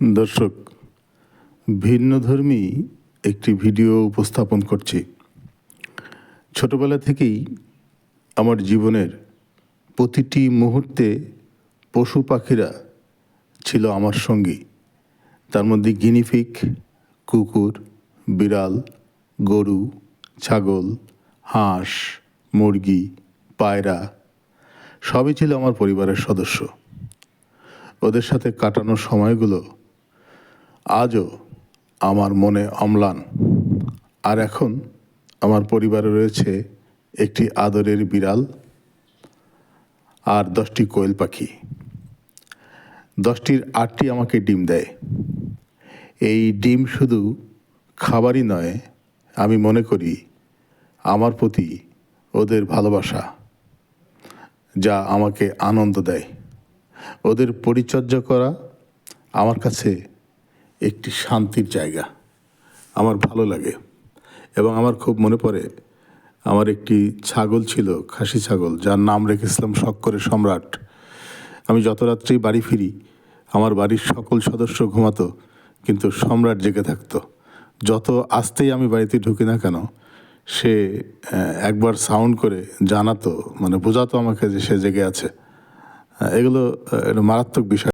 দর্শক, ভিন্নধর্মী একটি ভিডিও উপস্থাপন করছি। ছোটবেলা থেকেই আমার জীবনের প্রতিটি মুহূর্তে পশু পাখিরা ছিল আমার সঙ্গী। তার মধ্যে গিনিপিগ, কুকুর, বিড়াল, গরু, ছাগল, হাঁস, মুরগি, পায়রা সবই ছিল আমার পরিবারের সদস্য। ওদের সাথে কাটানো সময়গুলো আজও আমার মনে অম্লান। আর এখন আমার পরিবারে রয়েছে একটি আদরের বিড়াল আর 10টি কোয়েল পাখি। 10টির 8টি আমাকে ডিম দেয়। এই ডিম শুধু খাবারই নয়, আমি মনে করি আমার প্রতি ওদের ভালোবাসা, যা আমাকে আনন্দ দেয়। ওদের পরিচর্যা করা আমার কাছে একটি শান্তির জায়গা। আমার ভালো লাগে এবং আমার খুব মনে পড়ে, আমার একটি ছাগল ছিল, খাসি ছাগল, যার নাম রেখেছিলাম শক্করের সম্রাট। আমি যত রাত্রেই বাড়ি ফিরি, আমার বাড়ির সকল সদস্য ঘুমাতো, কিন্তু সম্রাট জেগে থাকতো। যত আসতেই আমি বাড়িতে ঢুকি না কেন, সে একবার সাউন্ড করে জানাতো, মানে বোঝাতো আমাকে যে সে জেগে আছে। এগুলো একটা মারাত্মক বিষয়।